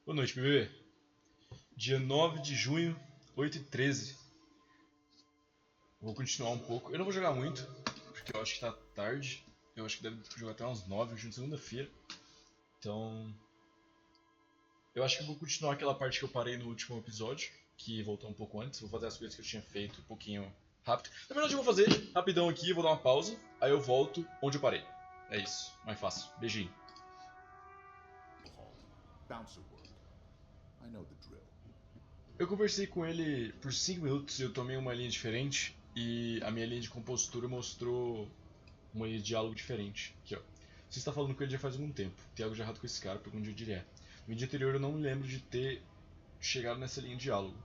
Boa noite, bebê. Dia 9 de junho, 8h13. Vou continuar um pouco. Eu não vou jogar muito, porque eu acho que tá tarde. Eu acho que deve jogar até umas 9, hoje é segunda-feira. Então... eu acho que eu vou continuar aquela parte que eu parei no último episódio, que voltou um pouco antes. Vou fazer as coisas que eu tinha feito um pouquinho rápido. Na verdade eu vou fazer rapidão aqui, vou dar uma pausa, aí eu volto onde eu parei. É isso, mais fácil. Beijinho. Eu conversei com ele por 5 minutos e eu tomei uma linha diferente e a minha linha de compostura mostrou uma linha de diálogo diferente. Aqui, ó. Você está falando com ele já faz algum tempo. Tem algo de errado com esse cara, por onde eu diria. No dia anterior eu não me lembro de ter chegado nessa linha de diálogo.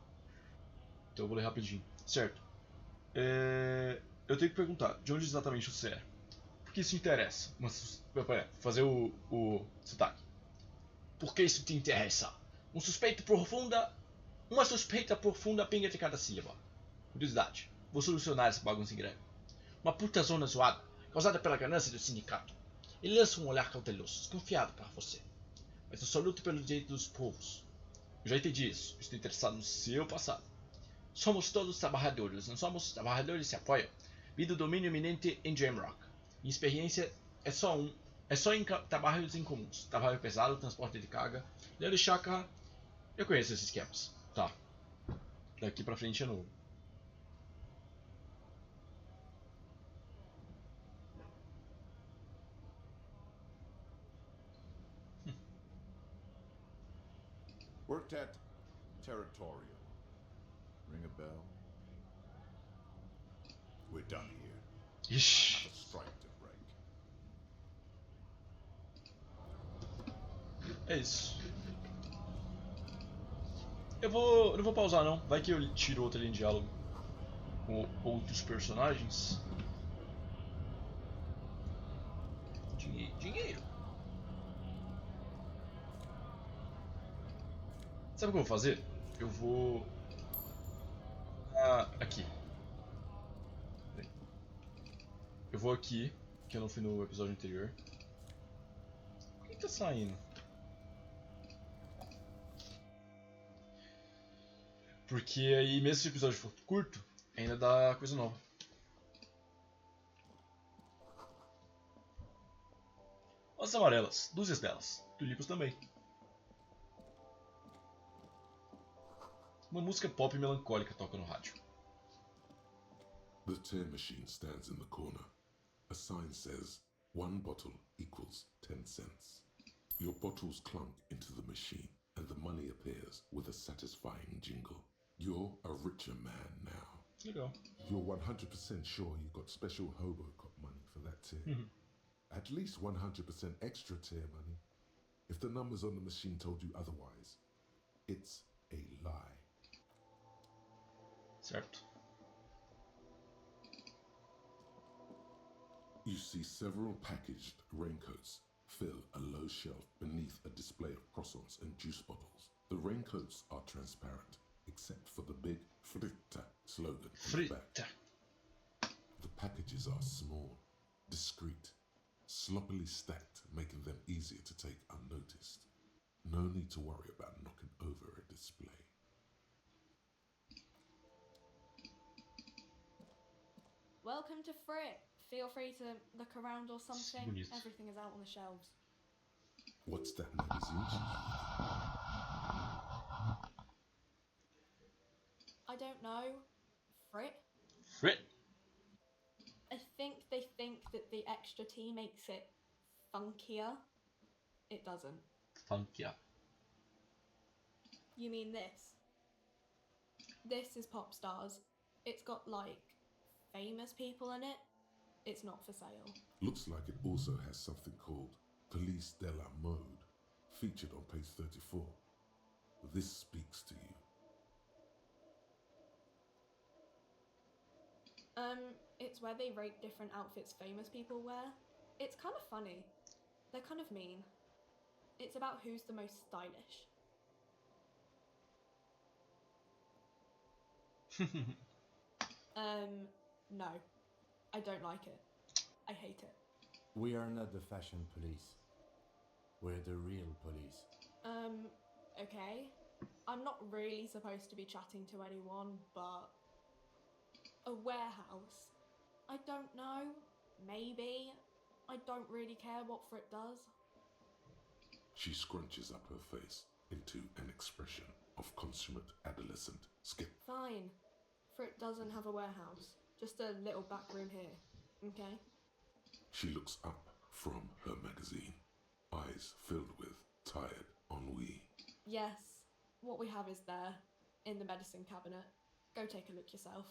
Então eu vou ler rapidinho. Certo. Eu tenho que perguntar, de onde exatamente você é? Por que isso interessa? Fazer o sotaque. Por que isso te interessa? Uma suspeita profunda pinga de cada sílaba. Curiosidade. Vou solucionar essa bagunça em greve. Uma puta zona zoada, causada pela ganância do sindicato. Ele lança um olhar cauteloso, desconfiado para você. Mas eu só luto pelo direito dos povos. Eu já entendi isso. Estou interessado no seu passado. Somos todos trabalhadores, não somos? Trabalhadores se apoiam. Vida do domínio iminente em Jamrock. Minha experiência é só em trabalhos incomuns. Trabalho pesado, transporte de carga. Leo Chakra. Eu conheço esses esquemas. Tá. Daqui pra frente é novo. Worked at Territorial. Ring a bell? We're done here. Ixi. Have a strike to break. É isso. Eu não vou pausar não. Vai que eu tiro outra linha de diálogo com outros personagens. Dinheiro. Sabe o que eu vou fazer? Eu vou... aqui. Eu vou aqui, que eu não fui no episódio anterior. Por que tá saindo? Porque aí, mesmo se o episódio for curto, ainda dá coisa nova. Rosas amarelas, dúzias delas. Tulipas também. Uma música pop melancólica toca no rádio. The tear machine stands in the corner. A sign says, 1 bottle equals 10 cents. Your bottles clunk into the machine, and the money appears with a satisfying jingle. You're a richer man now. Legal. You're 100% sure you got special Hobocop money for that tier. At least 100% extra tier money. If the numbers on the machine told you otherwise, it's a lie. Certo. You see several packaged raincoats fill a low shelf beneath a display of croissants and juice bottles. The raincoats are transparent, except for the big Fritta slogan on the back. The packages are small, discreet, sloppily stacked, making them easier to take unnoticed. No need to worry about knocking over a display. Welcome to Fritt. Feel free to look around or something. Bonito. Everything is out on the shelves. What's that magazine? I don't know. Fritt? Fritt. I think they think that the extra tea makes it funkier. It doesn't. Funkier. You mean this? This is Pop Stars. It's got, like, famous people in it. It's not for sale. Looks like it also has something called Police de la Mode, featured on page 34. This speaks to you. It's where they rate different outfits famous people wear. It's kind of funny. They're kind of mean. It's about who's the most stylish. No. I don't like it. I hate it. We are not the fashion police. We're the real police. okay? I'm not really supposed to be chatting to anyone, but... A warehouse? I don't know. Maybe. I don't really care what Frit does. She scrunches up her face into an expression of consummate adolescent skip. Fine. Frit doesn't have a warehouse. Just a little back room here. Okay? She looks up from her magazine, eyes filled with tired ennui. Yes. What we have is there, in the medicine cabinet. Go take a look yourself.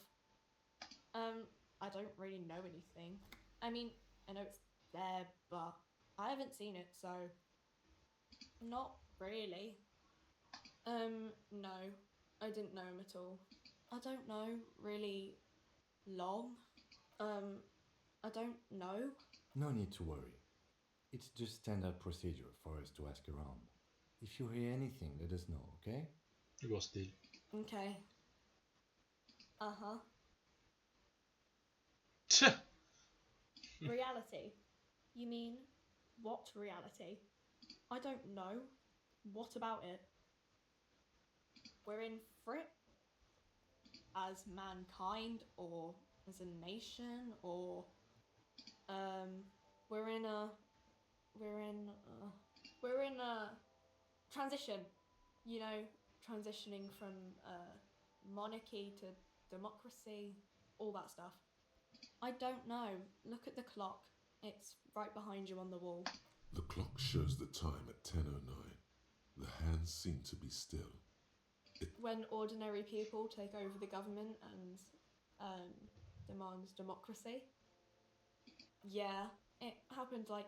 I don't really know anything. I mean, I know it's there, but I haven't seen it, so... Not really. No. I didn't know him at all. I don't know, really... long. I don't know. No need to worry. It's just standard procedure for us to ask around. If you hear anything, let us know, okay? Eu gosto dele. Okay. Uh-huh. Tch! Reality? You mean, what reality? I don't know. What about it? We're in Frit? As mankind, or as a nation, or... We're in a transition. You know, transitioning from monarchy to democracy, all that stuff. I don't know. Look at the clock. It's right behind you on the wall. The clock shows the time at 10:09. The hands seem to be still. When ordinary people take over the government and demand democracy. Yeah, it happened like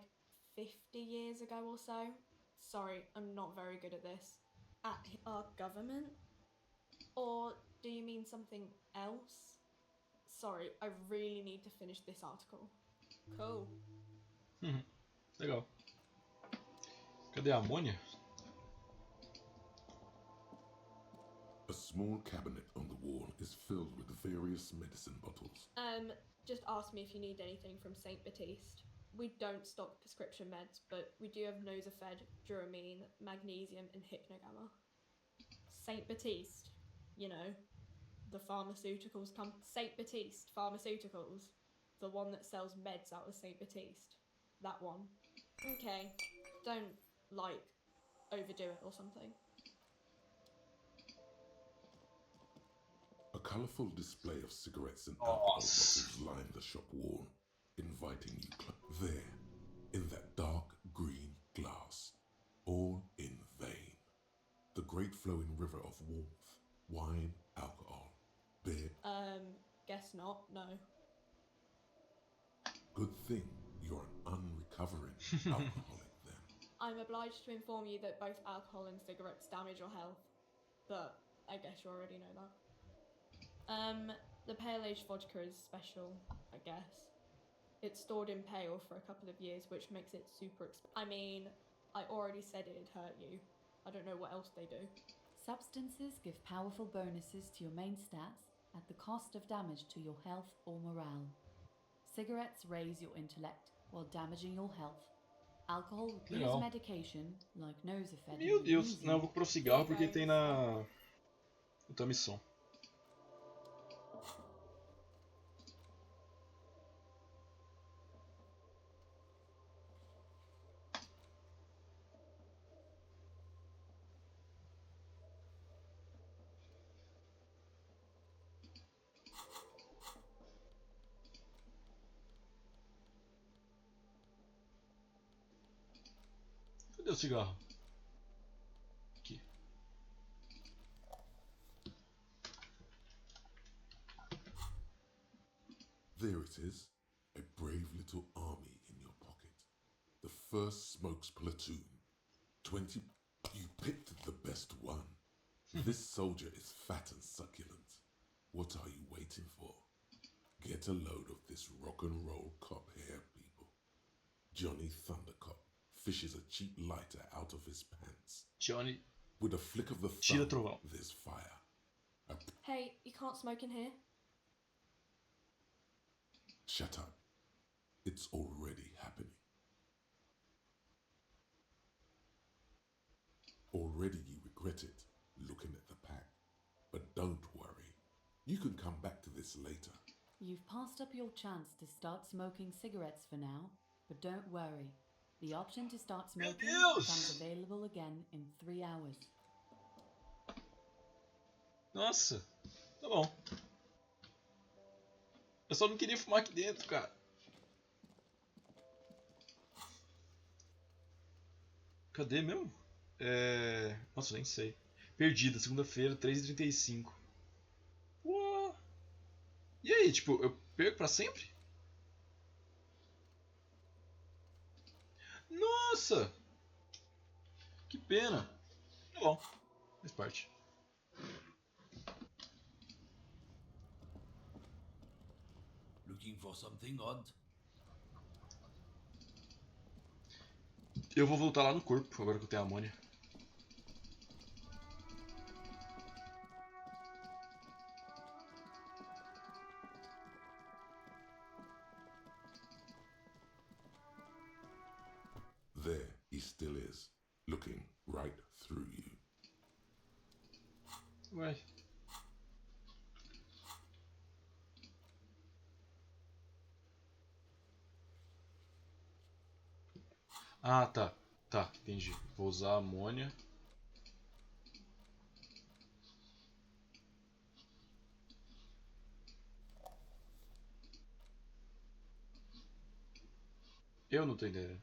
50 years ago or so. Sorry, I'm not very good at this. At our government? Or do you mean something else? Sorry, I really need to finish this article. Cool. Legal. Cadê a amônia? A small cabinet on the wall is filled with various medicine bottles. Just ask me if you need anything from St. Baptiste. We don't stock prescription meds, but we do have Nosafed, Duramine, Magnesium, and Hypnogamma. St. Baptiste, you know, the pharmaceuticals St. Baptiste Pharmaceuticals, the one that sells meds out of St. Baptiste. That one. Okay, don't, like, overdo it or something. A colourful display of cigarettes and alcohol bottles line the shop wall, inviting you there, in that dark green glass, all in vain. The great flowing river of warmth, wine, alcohol, beer. Guess not, no. Good thing you're an unrecovering alcoholic then. I'm obliged to inform you that both alcohol and cigarettes damage your health, but I guess you already know that. The pale aged vodka is special, I guess. It's stored in pale for a couple of years, which makes it super expensive. I mean, I already said it'd hurt you. I don't know what else they do. Substances give powerful bonuses to your main stats at the cost of damage to your health or morale. Cigarettes raise your intellect while damaging your health. Alcohol replaces Legal. medication, like Nosafed. Meu and Deus. Elysium. Não, eu vou pro cigarro porque tem na outra missão. Cadê o cigarro? Aqui. There it is, a brave little army in your pocket. The first smokes platoon. 20. You picked the best one. This soldier is fat and succulent. What are you waiting for? Get a load of this rock and roll cop here, people. Johnny Thundercop fishes a cheap lighter out of his pants. Johnny. With a flick of the Tira thumb, trovão. there's fire. Hey, you can't smoke in here. Shut up. It's already happening. Already you regret regret it looking at the pack. But don't worry. You can come back to this later. You've passed up your chance to start smoking cigarettes for now, but don't worry. The option to start smoking Deus! becomes available again in 3 hours. Nossa, tá bom. Eu só não queria fumar aqui dentro, cara. Cadê mesmo? Nossa, nem sei. Perdida, segunda-feira, 3h35. Uau. E aí, tipo, eu perco pra sempre? Nossa! Que pena. Tá bom, faz parte. Looking for something odd? Eu vou voltar lá no corpo, agora que eu tenho a amônia. There he still is, looking right through you. Ué. Ah, tá. Tá, entendi. Vou usar a amônia. Eu não tô entendendo.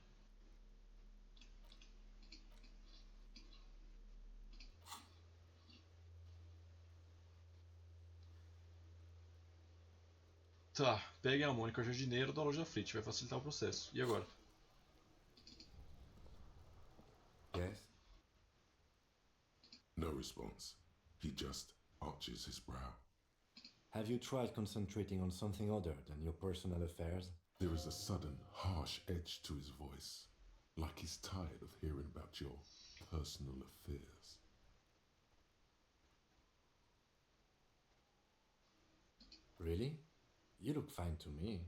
Tá, peguem a amônia com o jardineiro da loja da Fleet, vai facilitar o processo. E agora? Yes? No response. He just arches his brow. Have you tried concentrating on something other than your personal affairs? There is a sudden, harsh edge to his voice, like he's tired of hearing about your personal affairs. Really? You look fine to me.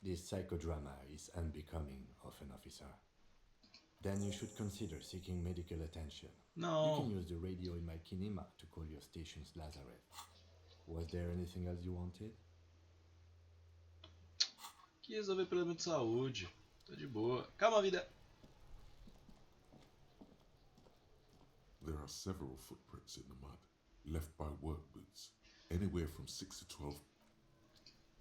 This psychodrama is unbecoming of an officer. Then you should consider seeking medical attention. You Não. can use the radio in my kinema to call your station's Lazareth. Was there anything else you wanted? Que resolver problema de saúde. Tô de boa. Calma, vida. There are several footprints in the mud, left by work boots, anywhere from 6 to 12.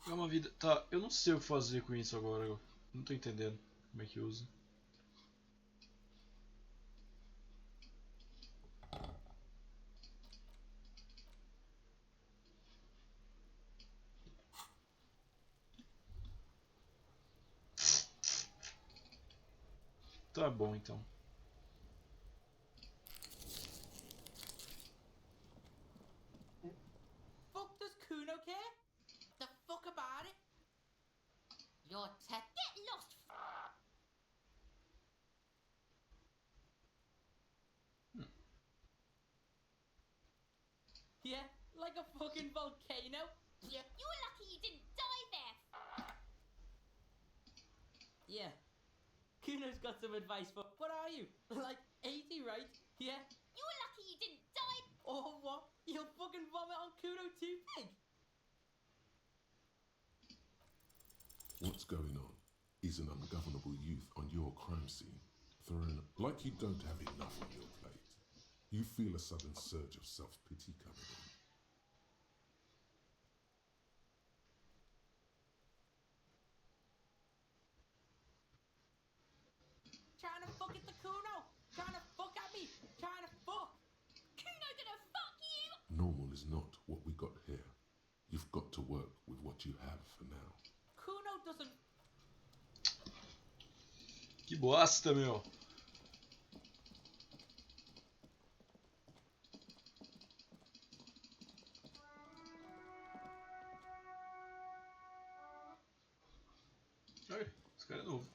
Calma, vida. Tá, eu não sei o que fazer com isso agora. Eu não tô entendendo como é que usa. Tá bom, então. Fuck does Cuno care? The fuck about it? Your tech. Get lost. Yeah, like a fucking volcano. You're lucky you didn't die there. Yeah. Kuno's got some advice for. What are you? Like 80, right? Yeah. You're lucky you didn't die. Or what? You'll fucking vomit on Kuno too, pig. What's going on? Is an ungovernable youth on your crime scene, thrown like you don't have enough on your plate. You feel a sudden surge of self-pity coming on. Trying to fuck at the Kuno. Trying to fuck at me. Trying to fuck. Kuno gonna fuck you. Normal is not what we got here. You've got to work with what you have for now. Kuno doesn't. Que bosta, meu. Olha, esse cara é novo.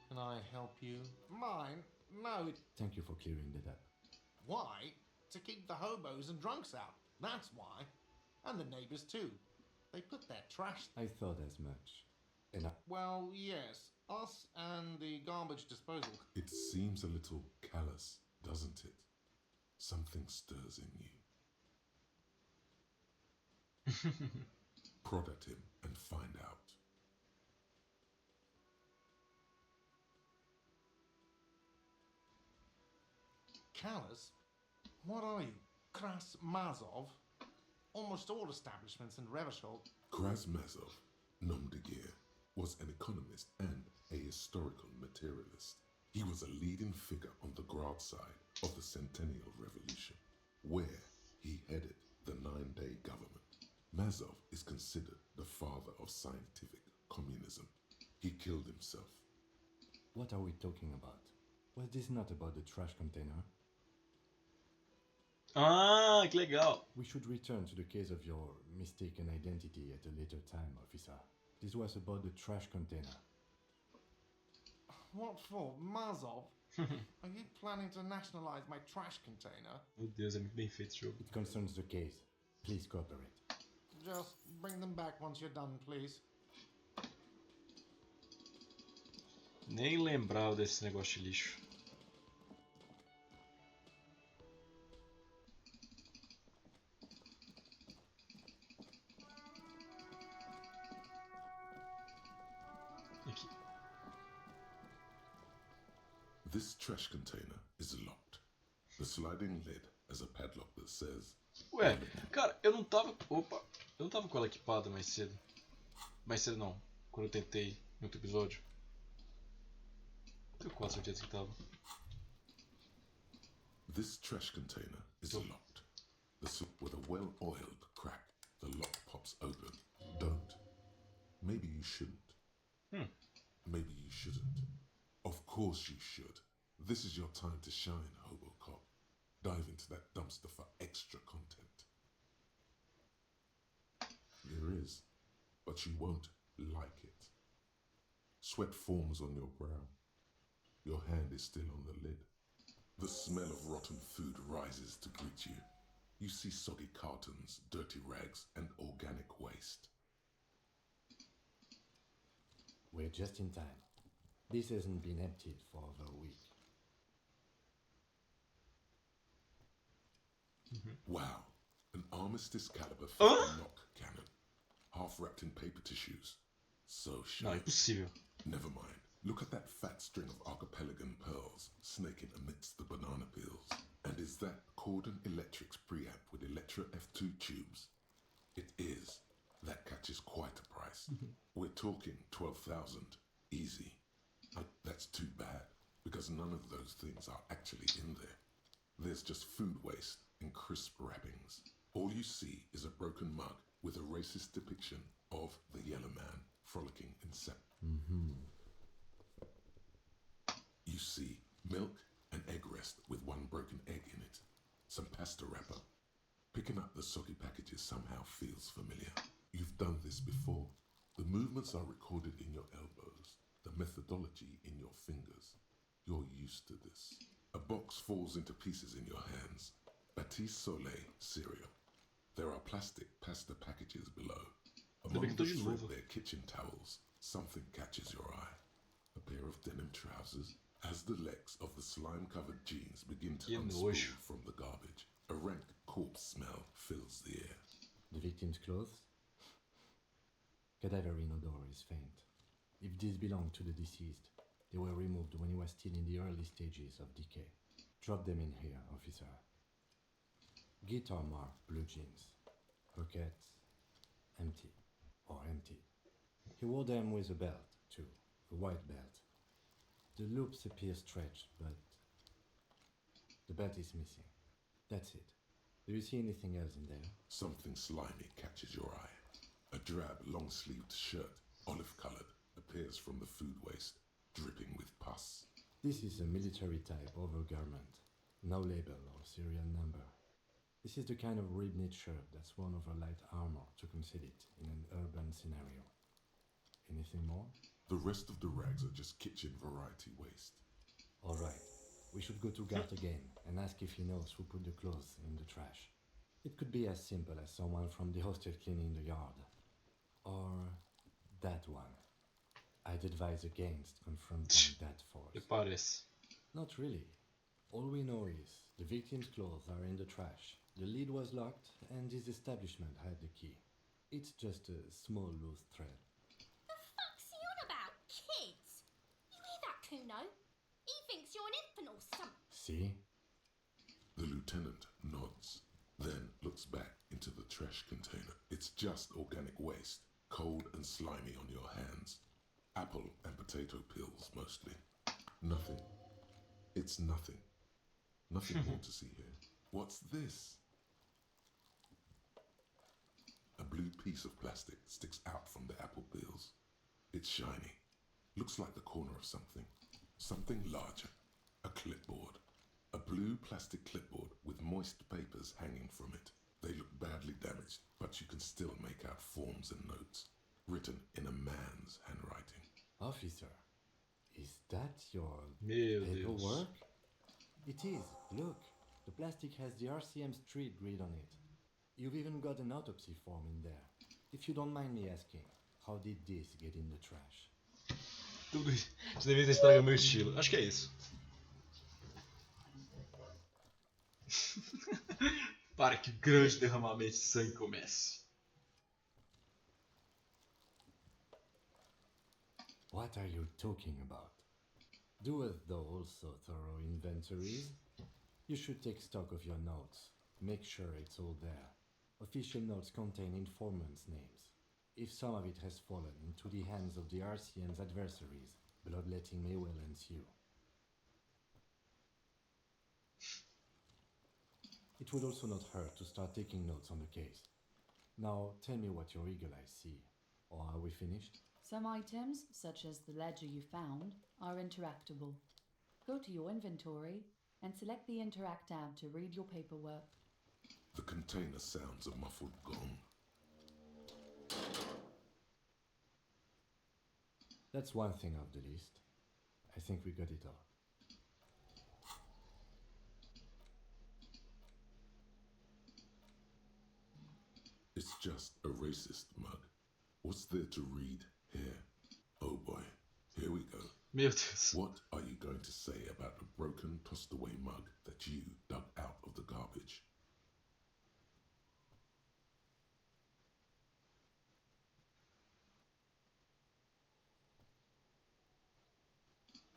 Can I help you? Mine? No. Thank you for clearing that up. Why? To keep the hobos and drunks out. That's why. And the neighbours too. They put their trash. I thought as much. And Well, yes. Us and the garbage disposal. It seems a little callous, doesn't it? Something stirs in you. Prod at him and find out. Callous? What are you? Kras Mazov? Almost all establishments in Revachol. Krasmazov, nom de guerre, was an economist and a historical materialist. He was a leading figure on the Grad side of the Centennial Revolution, where he headed the 9-day government. Mazov is considered the father of scientific communism. He killed himself. what are we talking about? Was this not about the trash container? Ah, que legal. We should return to the case of your mistaken identity at a later time, officer. This was about the trash container. What for? Mazov? Are you planning to nationalize my trash container? Meu Deus, é muito bem feito esse jogo. It concerns the case. Please cooperate. Just bring them back once you're done, please. Nem lembrava desse negócio de lixo. Aqui. This trash container is locked. The sliding lid has a padlock that says... Ué, cara, eu não tava... Opa! Eu não tava com ela equipada mais cedo. Mais cedo não. Quando eu tentei em outro episódio. Tenho quase certeza que tava. This trash container is locked. With a well-oiled crack, the lock pops open. Don't. Maybe you shouldn't. Maybe you shouldn't. Of course you should. This is your time to shine, Hobocop. Dive into that dumpster for extra content. There is, but you won't like it. Sweat forms on your brow. Your hand is still on the lid. The smell of rotten food rises to greet you. You see soggy cartons, dirty rags, and organic waste. We're just in time. This hasn't been emptied for over a week. Wow, an armistice caliber 50 knock cannon, half wrapped in paper tissues. So Não, sharp. impossível. Never mind. Look at that fat string of archipelagon pearls snaking amidst the banana peels. And is that Cordon Electric's preamp with Electra F2 tubes? It is. That catches quite a price. We're talking 12,000. Easy. That's too bad, because none of those things are actually in there. There's just food waste and crisp wrappings. All you see is a broken mug with a racist depiction of the Yellow Man frolicking in sap. You see milk and egg rest with one broken egg in it. Some pasta wrapper. Picking up the soggy packages somehow feels familiar. You've done this before. The movements are recorded in your elbows, the methodology in your fingers. You're used to this. A box falls into pieces in your hands. Batiste Soleil cereal. There are plastic pasta packages below. Among the threadbare kitchen towels, something catches your eye. A pair of denim trousers. As the legs of the slime-covered jeans begin to unspool from the garbage, a rank corpse smell fills the air. The victim's clothes? Cadaver in odor is faint. If these belong to the deceased, they were removed when he was still in the early stages of decay. Drop them in here, officer. Guitar marked blue jeans. Pockets empty or empty. He wore them with a belt, too, a white belt. The loops appear stretched, but the belt is missing. That's it. Do you see anything else in there? Something slimy catches your eye. A drab, long-sleeved shirt, olive-colored, appears from the food waste, dripping with pus. This is a military-type overgarment. No label or serial number. This is the kind of rib-knit shirt that's worn over light armor to conceal it in an urban scenario. Anything more? The rest of the rags are just kitchen variety waste. All right. We should go to Gart again and ask if he knows who put the clothes in the trash. It could be as simple as someone from the hostel cleaning the yard. Or that one. I'd advise against confronting that force. Parece. Not really. All we know is the victim's clothes are in the trash. The lid was locked, and his establishment had the key. It's just a small loose thread. The fuck's he on about? Kids? You hear that, Cuno? He thinks you're an infant or something. See? The lieutenant nods, then looks back into the trash container. It's just organic waste, cold and slimy on your hands. Apple and potato peels, mostly. Nothing. It's nothing. Nothing more to see here. What's this? A blue piece of plastic sticks out from the apple peels. It's shiny. Looks like the corner of something. Something larger. A clipboard. A blue plastic clipboard with moist papers hanging from it. They look badly damaged, but you can still make out forms and notes, written in a man's handwriting. Officer, is that your Meu Deus. paperwork? It is. Look, the plastic has the RCM street grid on it. You've even got an autopsy form in there. If you don't mind me asking, how did this get in the trash? Tudo isso. Isso devia ter estragado o meu estilo. Acho que é isso. Para que o grande derramamento de sangue comece. What are you talking about? Doeth thou also thorough inventories? You should take stock of your notes. Make sure it's all there. Official notes contain informants' names. If some of it has fallen into the hands of the RCM's adversaries, bloodletting may well ensue. It would also not hurt to start taking notes on the case. Now, tell me what your eagle eyes see. Or are we finished? Some items, such as the ledger you found, are interactable. Go to your inventory and select the Interact tab to read your paperwork. The container sounds a muffled gong. That's one thing off the list. I think we got it all. It's just a racist mug. What's there to read here? Oh boy, here we go. Meu Deus. What are you going to say about a broken, tossed away mug that you dug out of the garbage?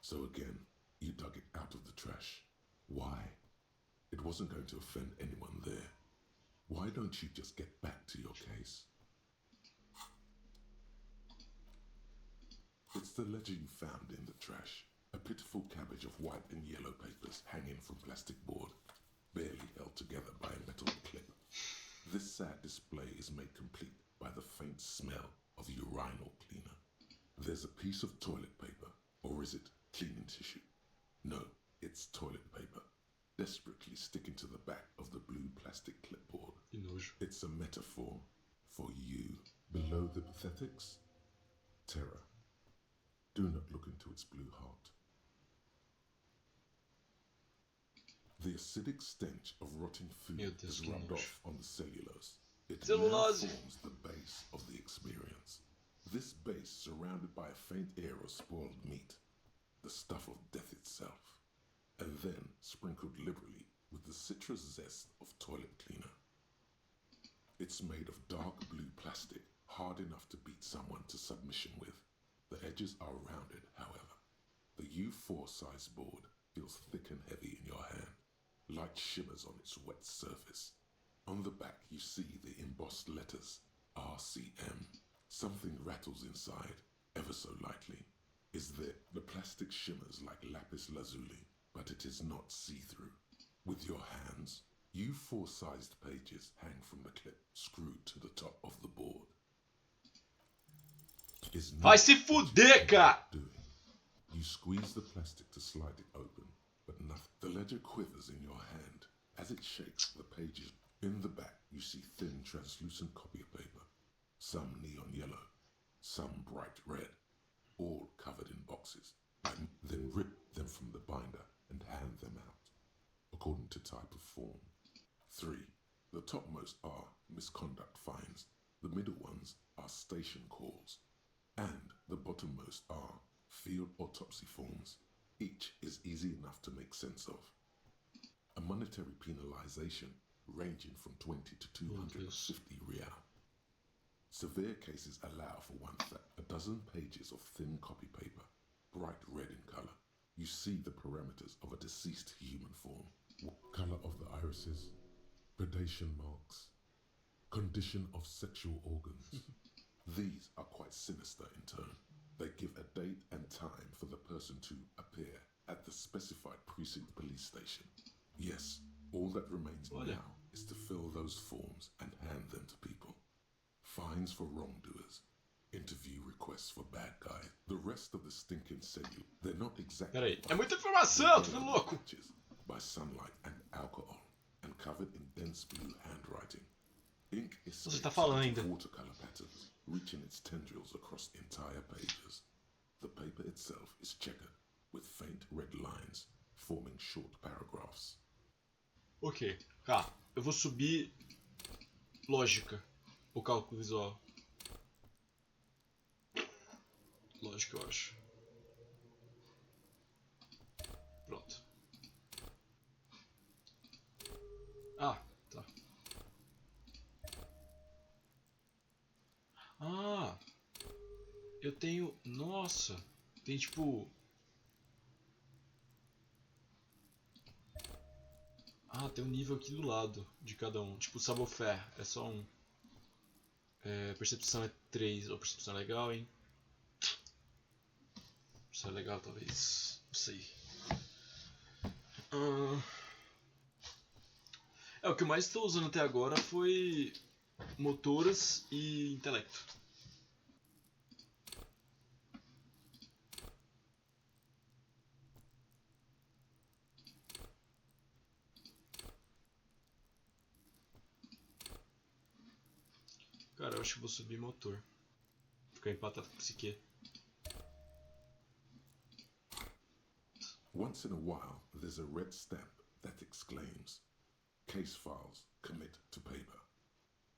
So again, you dug it out of the trash. Why? It wasn't going to offend anyone there. Why don't you just get back to your case? It's the ledger you found in the trash. A pitiful cabbage of white and yellow papers hanging from plastic board, barely held together by a metal clip. This sad display is made complete by the faint smell of urinal cleaner. There's a piece of toilet paper, or is it cleaning tissue? No, it's toilet paper, desperately sticking to the back of the blue plastic clipboard. Que nojo. It's a metaphor for you. Below the pathetics, terror. Do not look into its blue heart. The acidic stench of rotting food Meu Deus, is que rubbed nojo. off on the cellulose. It now Cellulose. forms the base of the experience. This base surrounded by a faint air of spoiled meat, the stuff of death itself, and then sprinkled liberally with the citrus zest of toilet cleaner. It's made of dark blue plastic, hard enough to beat someone to submission with. The edges are rounded, however. The U4 size board feels thick and heavy in your hand. Light shimmers on its wet surface. On the back you see the embossed letters, RCM. Something rattles inside, ever so lightly. Is there? The plastic shimmers like lapis lazuli, but it is not see-through. With your hands, U4 sized pages hang from the clip screwed to the top of the board. Is Vai not se what you fuder, think cara! of doing. You squeeze the plastic to slide it open, but nothing. The ledger quivers in your hand. As it shakes, the pages. In the back, you see thin, translucent copy paper. Some neon yellow, some bright red, all covered in boxes. And then rip them from the binder and hand them out, according to type of form. 3. The topmost are misconduct fines. The middle ones are station calls. And The bottommost are field autopsy forms. Each is easy enough to make sense of. A monetary penalization ranging from 20 to 250 real. Severe cases allow for a dozen pages of thin copy paper, bright red in color. You see the parameters of a deceased human form. Color of the irises, predation marks, condition of sexual organs. These are quite sinister in turn. They give a date and time for the person to appear at the specified precinct police station. Yes, all that remains now is to fill those forms and hand them to people. Fines for wrongdoers. Interview requests for bad guys. The rest of the stinking schedule, they're not exactly... Peraí, é muita informação, tu é louco! ...by sunlight and alcohol, and covered in dense blue handwriting. Ink is watercolor patterns, reaching its tendrils across entire pages. The paper itself is checkered, with faint red lines, forming short paragraphs. Ok, tá. Eu vou subir lógica, ou cálculo visual. Lógica, eu acho. Pronto. Ah, tá. Ah, eu tenho... Nossa, tem tipo... Ah, tem um nível aqui do lado de cada um. Tipo, savoir-faire é só um. Percepção é 3. Ou percepção é legal, hein? Percepção é legal, talvez. Não sei. O que eu mais estou usando até agora foi motoras e intelecto. Cara, eu acho que vou subir motor. Ficar empatado com psique. Once in a while, there's a red stamp that exclaims, "Case files commit to paper."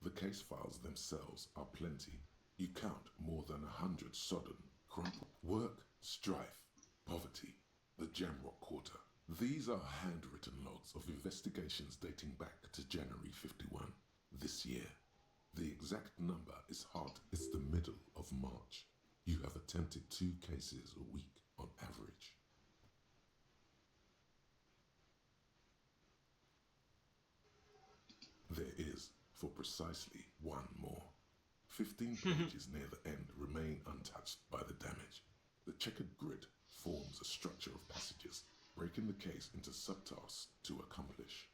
The case files themselves are plenty. You count more than 100 sodden, crumpled work, strife, poverty, the Jamrock Quarter. These are handwritten logs of investigations dating back to January 51, this year. The exact number is hard. It's the middle of March. You have attempted 2 cases a week on average. There is, for precisely 1 more. 15 pages near the end remain untouched by the damage. The checkered grid forms a structure of passages, breaking the case into subtasks to accomplish.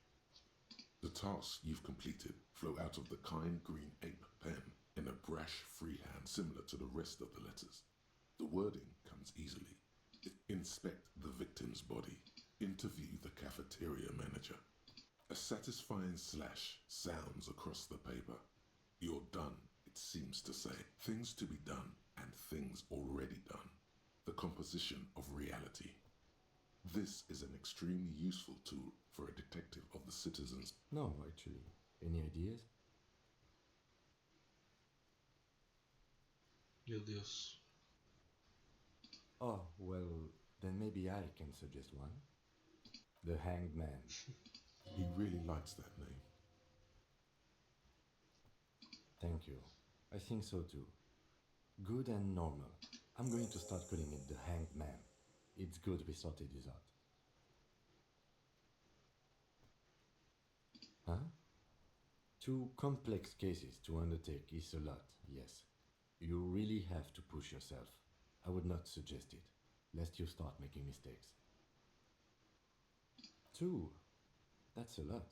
The tasks you've completed flow out of the kind green ape pen in a brash freehand similar to the rest of the letters. The wording comes easily. Inspect the victim's body. Interview the cafeteria manager. A satisfying slash sounds across the paper. You're done, it seems to say. Things to be done and things already done. The composition of reality. This is an extremely useful tool for a detective of the citizens. No, actually. Any ideas? Meu Deus. Oh, well, then maybe I can suggest one. The Hanged Man. He really likes that name. Thank you. I think so too. Good and normal. I'm going to start calling it the Hanged Man. It's good we sorted this out. Huh? 2 complex cases to undertake is a lot, yes. You really have to push yourself. I would not suggest it, lest you start making mistakes. 2? That's a lot.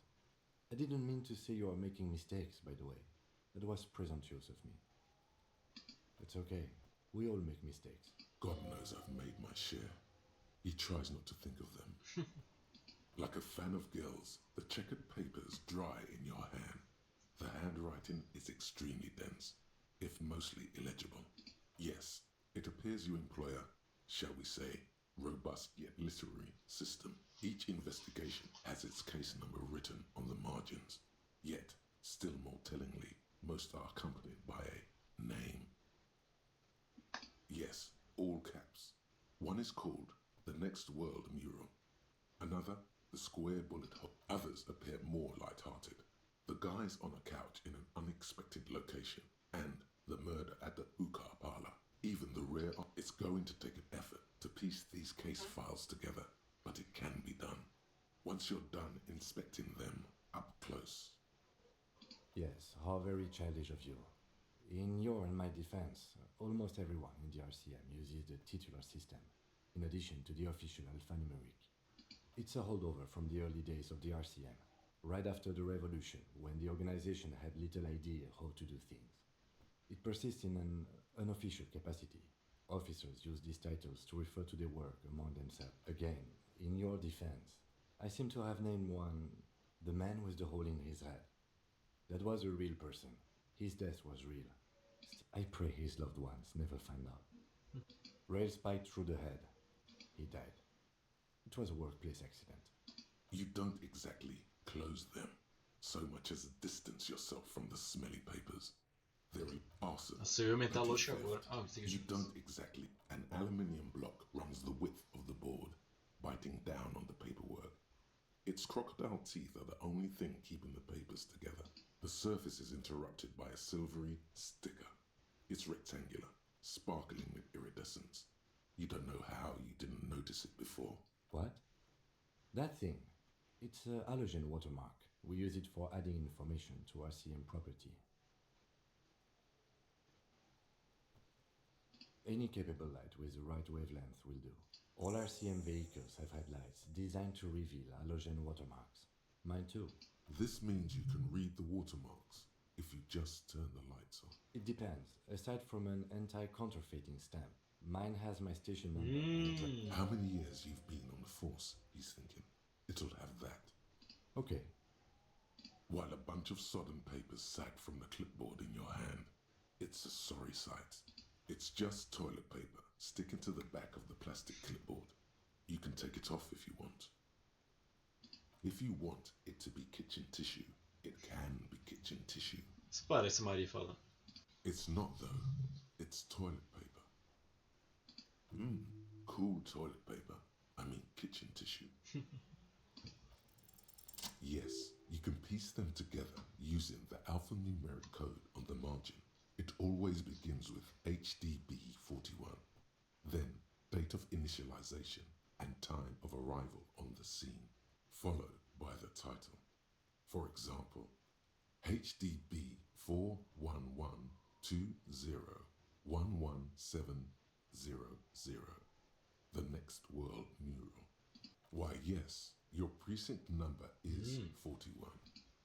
I didn't mean to say you are making mistakes, by the way. That was presumptuous of me. It's okay. We all make mistakes. God knows I've made my share. He tries not to think of them. Like a fan of girls, the checkered papers dry in your hand. The handwriting is extremely dense, if mostly illegible. Yes, it appears you employ a, shall we say, robust yet literary system. Each investigation has its case number written on the margins. Yet, still more tellingly, most are accompanied by a name. Yes, all caps. One is called the Next World Mural. Another, the Square Bullet Hole. Others appear more light-hearted. The guys on a couch in an unexpected location, and the murder at the hookah parlor. Even the rare, it's going to take an effort to piece these case files together, but it can be done. Once you're done inspecting them up close. Yes, how very childish of you. In your and my defense, almost everyone in the RCM uses the titular system, in addition to the official alphanumeric. It's a holdover from the early days of the RCM, right after the revolution, when the organization had little idea how to do things. It persists in an unofficial capacity. Officers use these titles to refer to their work among themselves. Again, in your defense, I seem to have named one the man with the hole in his head. That was a real person. His death was real. I pray his loved ones never find out. Rail spiked through the head. He died. It was a workplace accident. You don't exactly close them, so much as distance yourself from the smelly papers. They're arson. Nossa, eu ia aumentar a petty luz theft. agora. Ah, você You don't exactly. An aluminium block runs the width of the board, biting down on the paperwork. Its crocodile teeth are the only thing keeping the papers together. The surface is interrupted by a silvery sticker. It's rectangular, sparkling with iridescence. You don't know how you didn't notice it before. What? That thing. It's a halogen watermark. We use it for adding information to RCM property. Any capable light with the right wavelength will do. All RCM vehicles have headlights designed to reveal halogen watermarks. Mine too. This means you can read the watermarks if you just turn the lights on. It depends. Aside from an anti-counterfeiting stamp, mine has my station number. How many years you've been on the force, he's thinking. It'll have that. Okay. While a bunch of sodden papers sag from the clipboard in your hand. It's a sorry sight. It's just toilet paper sticking to the back of the plastic clipboard. You can take it off if you want. If you want it to be kitchen tissue, it can be kitchen tissue. Isso parece Maria falando. It's not though. It's toilet paper. Cool toilet paper. I mean kitchen tissue. Yes, you can piece them together using the alphanumeric code on the margin. It always begins with HDB41, then date of initialization and time of arrival on the scene, followed by the title. For example, HDB 41120111700, the Next World Mural. Why, yes, your precinct number is 41.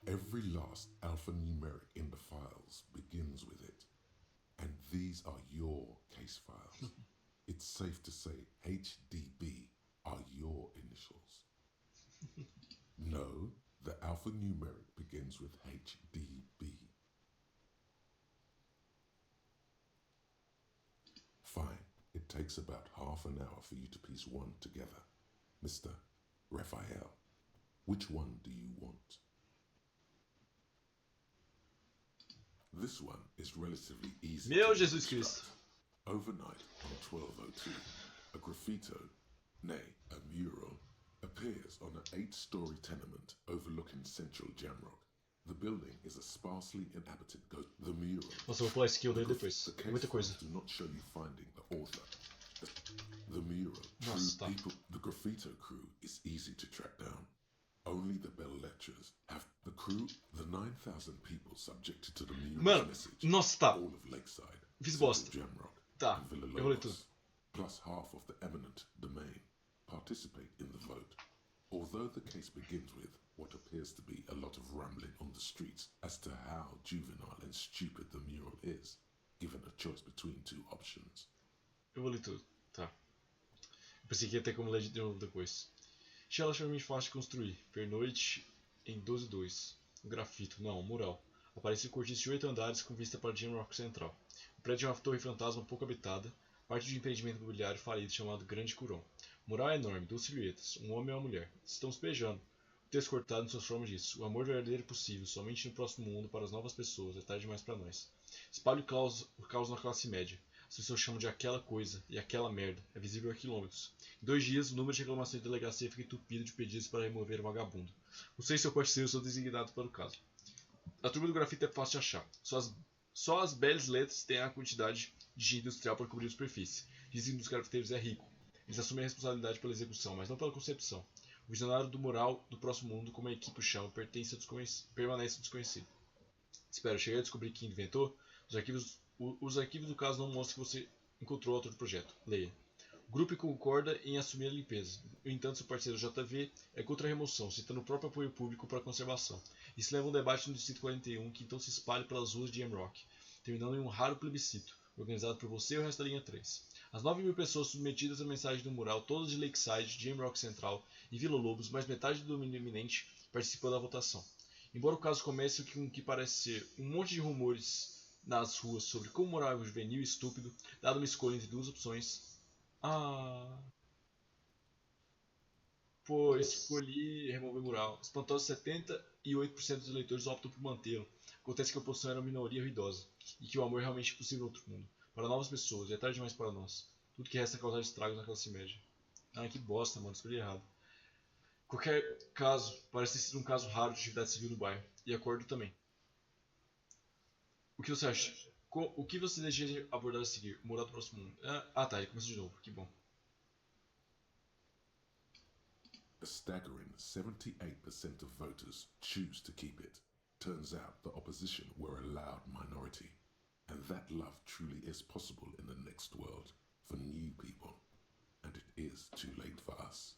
Every last alphanumeric in the files begins with it. And these are your case files. It's safe to say HDB are your initials. No, the alphanumeric begins with HDB. Fine, it takes about half an hour for you to piece one together. Mr. Raphael, which one do you want? This one is relatively easy. Meu to Jesus construct. Cristo. Overnight on 1202, a graffito, nay, a mural, appears on an 8-story tenement overlooking central Jamrock. The building is a sparsely inhabited ghost. The mural. Nossa, eu vou pular esse que eu dei depois. The É muita case coisa. files do not show you finding the author. The mural. Nossa, tá. The graffito crew is easy to track down. Only the bell lectures have the crew, the 9,000 people subjected to the mural Mano, message. nossa, tá. All of Lakeside, Fiz Central bosta. Jamrock, Tá, and Villa eu rolei tudo. Lobos, plus half of the eminent domain, participate in the vote. Although the case begins with what appears to be a lot of rambling on the streets as to how juvenile and stupid the mural is, given a choice between two options. Eu vou ler tudo, tá. Eu pensei que ia ter como ler de novo depois. Achei relativamente fácil de construir. Pernoite em 12-2. Um grafito, não, um mural. Aparece em cortiço de 8 andares com vista para Jamrock Central. O prédio é uma torre fantasma pouco habitada, parte de um empreendimento imobiliário falido chamado Grande Curon. O mural é enorme, 2 silhuetas, um homem e uma mulher. Estão se beijando. O texto cortado em suas formas diz: o amor verdadeiro é possível, somente no próximo mundo para as novas pessoas, é tarde demais para nós. Espalhe o caos na classe média. As pessoas chamam de aquela coisa e aquela merda. É visível a quilômetros. Em 2 dias, o número de reclamações de delegacia fica entupido de pedidos para remover o vagabundo. Você e seu parceiro são designados para o caso. A turma do grafite é fácil de achar. Só as belas letras têm a quantidade de tinta industrial para cobrir a superfície. Dizem que um dos grafiteiros é rico. Eles assumem a responsabilidade pela execução, mas não pela concepção. O visionário do mural do próximo mundo, como a equipe o chama, permanece desconhecido. Espero chegar a descobrir quem inventou. Os arquivos do caso não mostram que você encontrou o autor do projeto. Leia. O grupo concorda em assumir a limpeza. No entanto, seu parceiro JV é contra a remoção, citando o próprio apoio público para a conservação. Isso leva a um debate no Distrito 41, que então se espalha pelas ruas de M-Rock, terminando em um raro plebiscito, organizado por você e o resto da linha 3. As 9.000 pessoas submetidas à mensagem do mural, todas de Lakeside, de M-Rock Central e Vila Lobos, mais metade do domínio iminente, participam da votação. Embora o caso comece com o que parece ser um monte de rumores nas ruas sobre como o mural é juvenil e estúpido, dado uma escolha entre duas opções. Escolhi remover o mural. Espantosos 78% dos eleitores optam por mantê-lo. Acontece que a oposição era uma minoria ruidosa, e que o amor é realmente possível em outro mundo. Para novas pessoas, e é tarde demais para nós. Tudo que resta é causar estragos na classe média. Que bosta, mano, escolhi errado. Qualquer caso, parece ter sido um caso raro de atividade civil no bairro. E acordo também. O que você acha? O que você deseja abordar a seguir? O mural do próximo mundo. Tá, ele começou de novo, que bom. A staggering 78% of voters choose to keep it. Turns out the opposition were a loud minority. And that love truly is possible in the next world for new people. And it is too late for us.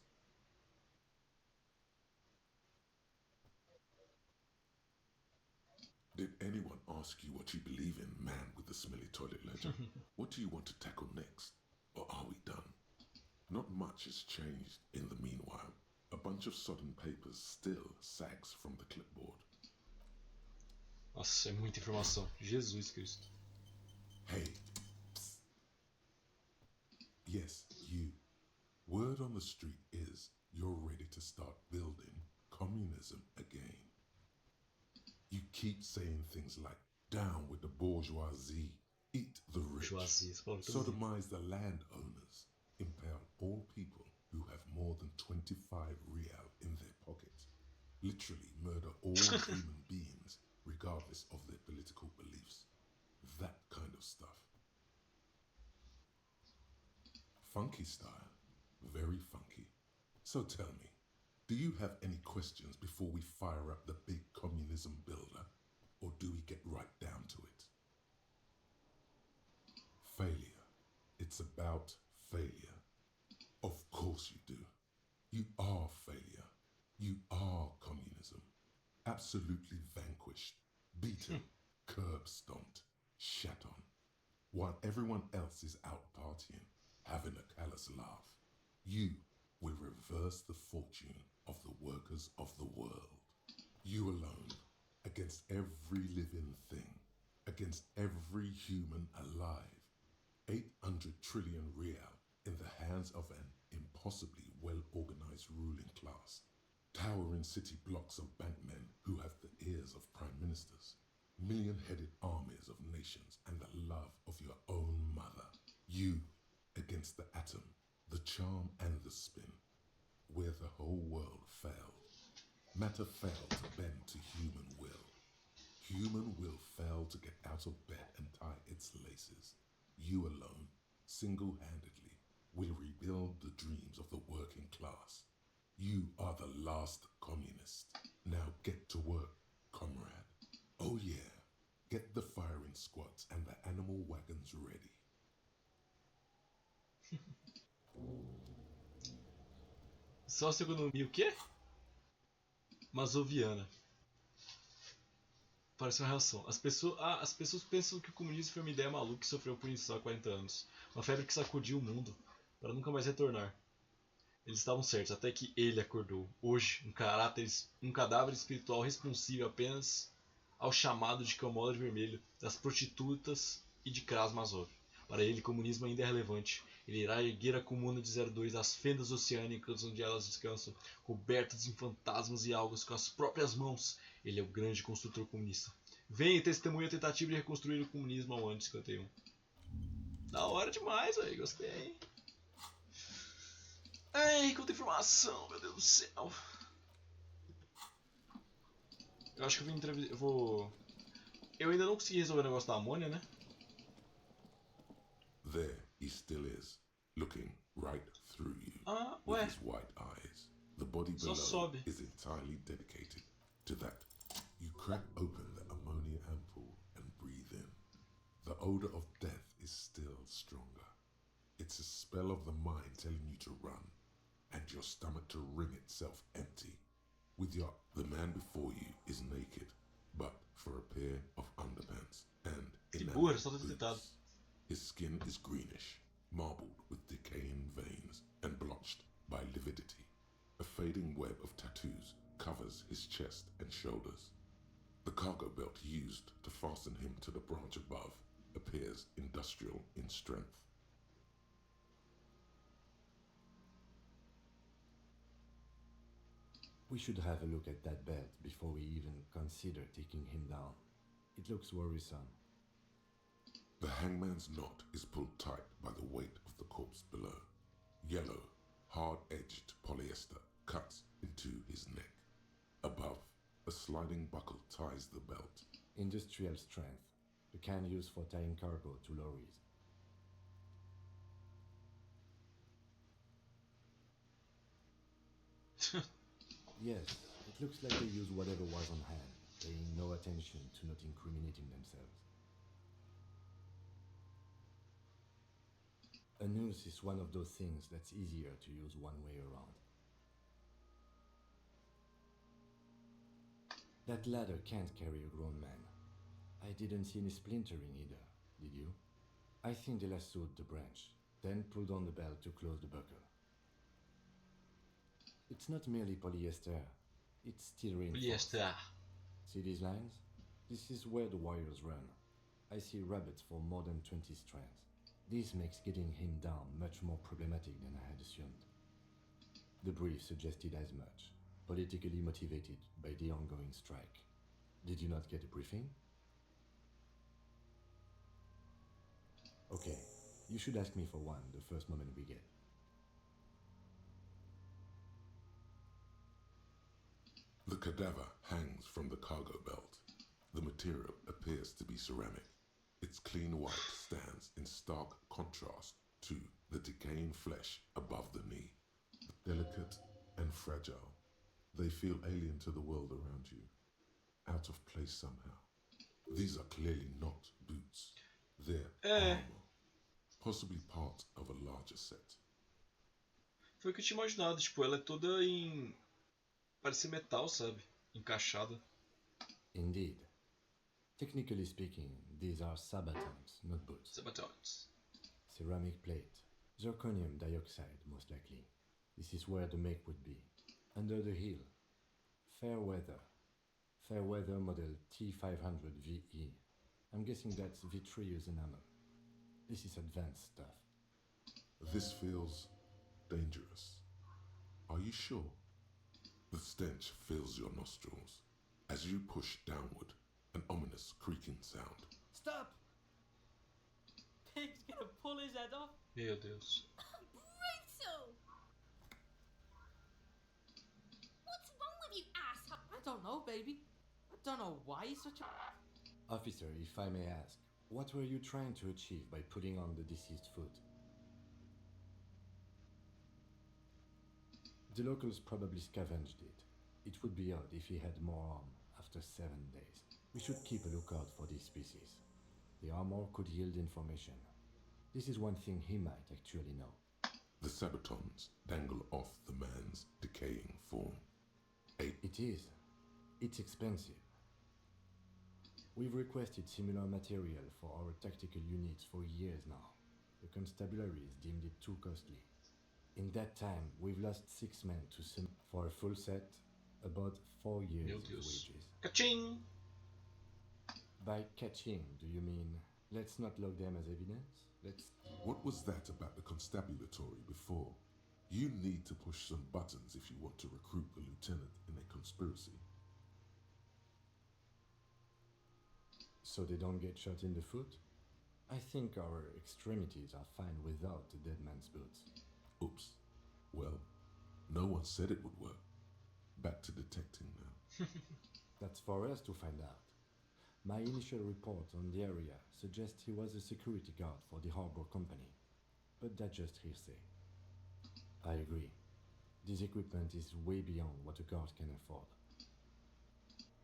Did anyone ask you what you believe in, man with the smelly toilet legend? What do you want to tackle next? Or are we done? Not much has changed in the meanwhile. A bunch of sodden papers still sags from the clipboard. Nossa, é muita informação. Jesus Cristo. Hey. Psst. Yes, you. Word on the street is you're ready to start building communism again. You keep saying things like, down with the bourgeoisie, eat the rich, sodomize the landowners, impale all people who have more than 25 real in their pocket, literally murder all human beings regardless of their political beliefs. That kind of stuff. Funky style, very funky. So tell me, do you have any questions before we fire up the big communism builder, or do we get right down to it? Failure. It's about failure. Of course you do. You are failure. You are communism. Absolutely vanquished, beaten, curb stomped, shat on, while everyone else is out partying, having a callous laugh. You will reverse the fortune of the workers of the world. You alone, against every living thing, against every human alive. 800 trillion real in the hands of an impossibly well-organized ruling class. Towering city blocks of bankmen who have the ears of prime ministers. Million-headed armies of nations and the love of your own mother. You against the atom, the charm and the spin, where the whole world failed. Matter failed to bend to human will. Human will failed to get out of bed and tie its laces. You alone, single-handedly, will rebuild the dreams of the working class. You are the last communist. Now get to work, comrade. Oh yeah, get the firing squads and the animal wagons ready. Socioeconomia o quê? Masoviana. Parece uma reação. As pessoas pensam que o comunismo foi uma ideia maluca que sofreu punição há 40 anos. Uma febre que sacudiu o mundo para nunca mais retornar. Eles estavam certos, até que ele acordou. Hoje, um cadáver espiritual responsível apenas ao chamado de Camões de Vermelho, das prostitutas e de Krasmazov. Para ele, o comunismo ainda é relevante. Ele irá erguer a comuna de 02 das fendas oceânicas onde elas descansam, cobertas em fantasmas e algas com as próprias mãos. Ele é o grande construtor comunista. Venha e testemunhe a tentativa de reconstruir o comunismo ao ano de 51. Da hora demais, velho. Gostei. Ai, quanta informação, meu Deus do céu. Eu acho que eu vim entrevistar. Eu ainda não consegui resolver o negócio da amônia, né? There he still is, looking right through you with Ué. his white eyes. The body Só below sobe. is entirely dedicated to that. You crack open the ammonia ampoule and breathe in. The odor of death is still stronger. It's a spell of the mind telling you to run, and your stomach to wring itself empty. The man before you is naked, but for a pair of underpants and burra, só tô boots. deitado. His skin is greenish, marbled with decaying veins and blotched by lividity. A fading web of tattoos covers his chest and shoulders. The cargo belt used to fasten him to the branch above appears industrial in strength. We should have a look at that belt before we even consider taking him down. It looks worrisome. The hangman's knot is pulled tight by the weight of the corpse below. Yellow, hard-edged polyester cuts into his neck. Above, a sliding buckle ties the belt. Industrial strength, the kind used for tying cargo to lorries. Yes, it looks like they used whatever was on hand, paying no attention to not incriminating themselves. A noose is one of those things that's easier to use one way around. That ladder can't carry a grown man. I didn't see any splintering either, did you? I think they lassoed the branch, then pulled on the belt to close the buckle. It's not merely polyester, it's steel reinforced. Polyester. See these lines? This is where the wires run. I see rabbits for more than 20 strands. This makes getting him down much more problematic than I had assumed. The brief suggested as much, politically motivated by the ongoing strike. Did you not get a briefing? Okay, you should ask me for one the first moment we get. The cadaver hangs from the cargo belt. The material appears to be ceramic. Its clean white stands in stark contrast to the decaying flesh above the knee. Delicate and fragile, they feel alien to the world around you, out of place somehow. These are clearly not boots. They're armor, possibly part of a larger set. Foi o que eu tinha imaginado, tipo, ela é toda em... Parece metal, sabe? Encaixada. Indeed. Technically speaking, these are sabatons, not boots. Sabatons. Ceramic plate. Zirconium dioxide, most likely. This is where the make would be. Under the heel. Fair weather. Fair weather model T500 VE. I'm guessing that's vitreous enamel. This is advanced stuff. This feels dangerous. Are you sure? The stench fills your nostrils. As you push downward, an ominous creaking sound. Stop! Pig's gonna pull his head off. Meu Deus. Brutal! What's wrong with you, asshole? I don't know, baby. I don't know why he's such a... Officer, if I may ask, what were you trying to achieve by putting on the deceased foot? The locals probably scavenged it. It would be odd if he had more arm after 7 days. We should keep a lookout for these species. The armor could yield information. This is one thing he might actually know. The sabatons dangle off the man's decaying form. It is. It's expensive. We've requested similar material for our tactical units for years now. The constabularies deemed it too costly. In that time, we've lost 6 men to some. For a full set, about 4 years Meu of Deus. wages. Caching! By catching, do you mean let's not log them as evidence? What was that about the constabulary before? You need to push some buttons if you want to recruit a lieutenant in a conspiracy. So they don't get shot in the foot? I think our extremities are fine without the dead man's boots. Oops. Well, no one said it would work. Back to detecting now. That's for us to find out. My initial report on the area suggests he was a security guard for the harbor company, but that's just hearsay. I agree. This equipment is way beyond what a guard can afford.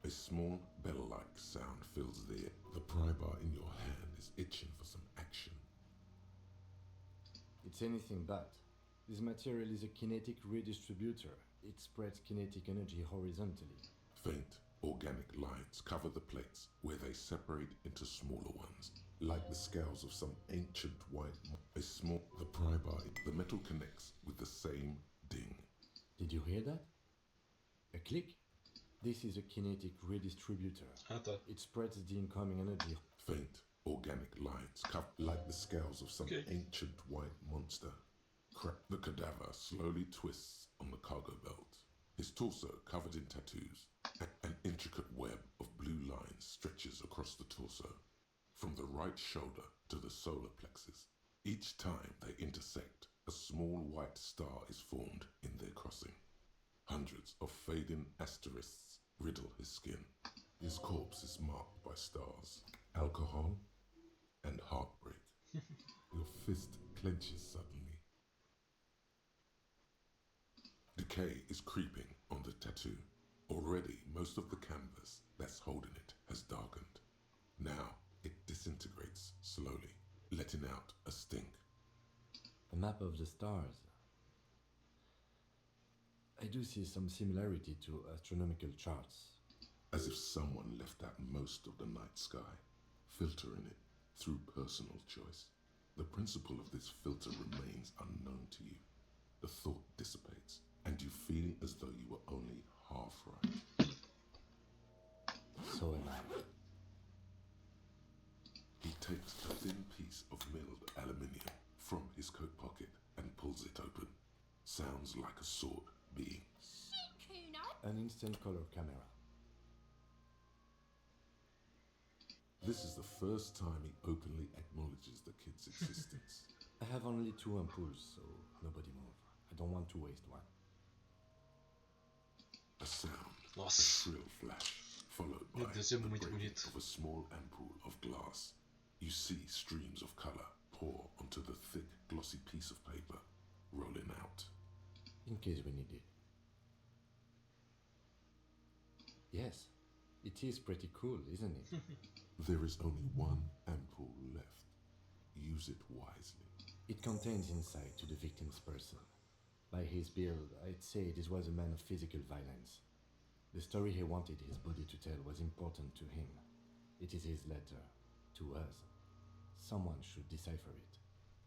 A small bell-like sound fills the air. The pry bar in your hand is itching for some action. It's anything but. This material is a kinetic redistributor. It spreads kinetic energy horizontally. Faint, organic lines cover the plates where they separate into smaller ones, like the scales of some ancient white. The pry bar, the metal connects with the same ding. Did you hear that? A click? This is a kinetic redistributor. It spreads the incoming energy. Faint, organic lines like the scales of some ancient white monster. The cadaver slowly twists on the cargo belt. His torso covered in tattoos. An intricate web of blue lines stretches across the torso, from the right shoulder to the solar plexus. Each time they intersect, a small white star is formed in their crossing. Hundreds of fading asterisks riddle his skin. His corpse is marked by stars, alcohol, and heartbreak. Your fist clenches suddenly. Decay is creeping on the tattoo. Already, most of the canvas that's holding it has darkened. Now, it disintegrates slowly, letting out a stink. A map of the stars. I do see some similarity to astronomical charts. As if someone left out most of the night sky, filtering it through personal choice. The principle of this filter remains unknown to you. The thought dissipates, and you feel as though you were only half right. So am I. He takes a thin piece of milled aluminium from his coat pocket and pulls it open. Sounds like a sword being. Shit, Cuno! An instant color camera. This is the first time he openly acknowledges the kid's existence. I have only 2 ampoules, so nobody move. I don't want to waste one. A sound, a Nossa, shrill flash, followed by meu Deus, é the muito breaking bonito. of a small ampoule of glass. You see streams of color pour onto the thick, glossy piece of paper, rolling out. In case we need it. Yes, it is pretty cool, isn't it? There is only one ampoule left. Use it wisely. It contains insight to the victim's person. By his build, I'd say this was a man of physical violence. The story he wanted his body to tell was important to him. It is his letter to us. Someone should decipher it.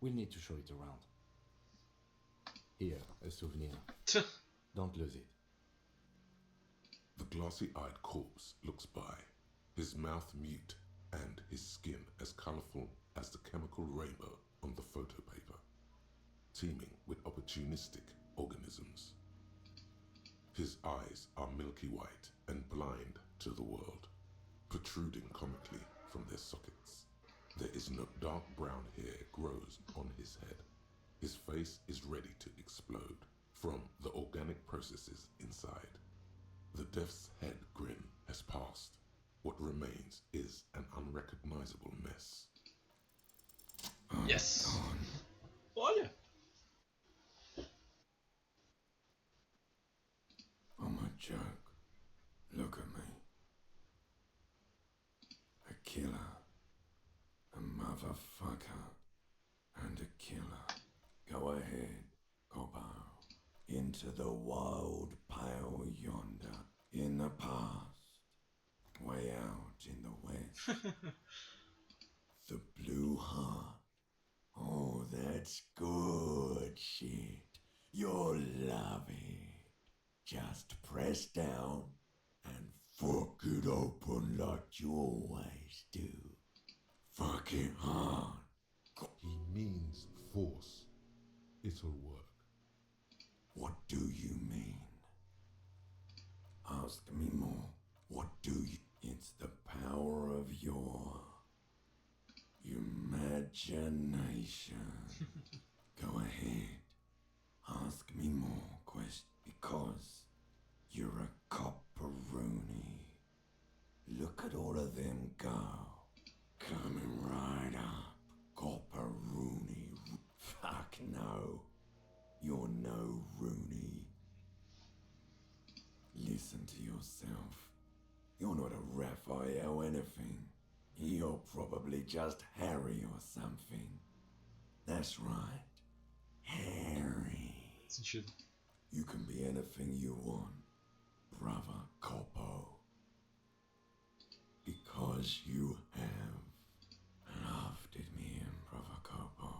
We'll need to show it around. Here, a souvenir. Don't lose it. The glassy-eyed corpse looks by, his mouth mute and his skin as colorful as the chemical rainbow on the photo paper, teeming with opportunistic organisms. His eyes are milky white and blind to the world, protruding comically from their sockets. There is no dark brown hair grows on his head. His face is ready to explode from the organic processes inside. The death's head grin has passed. What remains is an unrecognizable mess. Yes! Olha! I'm a joke. Look at me. A killer. A motherfucker. And a killer. Go ahead, Copper. Into the wild pale yonder. In the past. Way out in the west. The blue heart. Oh, that's good shit. You'll love it. Just press down and fuck it open like you always do. Fuck it hard. He means force. It'll work. What do you mean? Ask me more. What do you... It's the power of your... humanity. Imagination. Go ahead. Ask me more questions because you're a copperoonie. Look at all of them go. Coming right up. Copperoonie. Fuck no. You're no Rooney. Listen to yourself. You're not a Raphael or anything. You're probably just Harry or something. That's right. Harry. Sentido. You can be anything you want, brother Coppo. Because you have loved it, me and brother Coppo.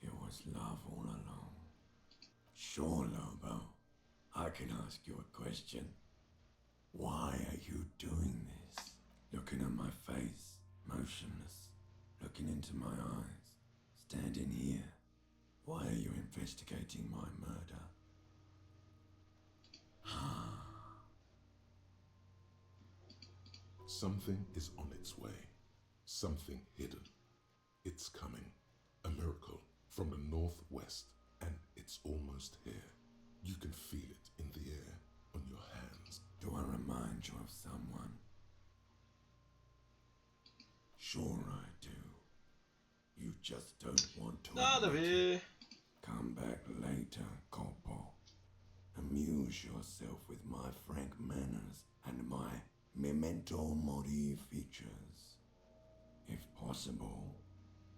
It was love all along. Sure, Lobo. I can ask you a question. Why are you doing this? Looking at my face, motionless, looking into my eyes, standing here. Why are you investigating my murder? Something is on its way. Something hidden. It's coming. A miracle from the northwest, and it's almost here. You can feel it in the air, on your hands. Do I remind you of someone? Sure I do. You just don't want to. Nada a admit ver. it. Come back later, Coppo. Amuse yourself with my frank manners and my memento mori features. If possible,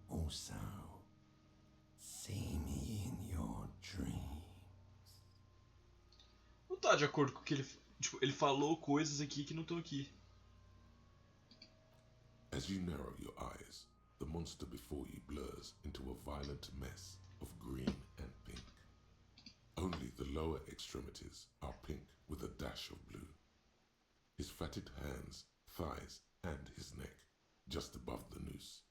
also, see me in your dreams. Não tá de acordo com o que ele... Tipo, ele falou coisas aqui que não estão aqui. As you narrow your eyes, the monster before you blurs into a violent mess of green and pink. Only the lower extremities are pink with a dash of blue. His fatted hands, thighs, and his neck just above the noose.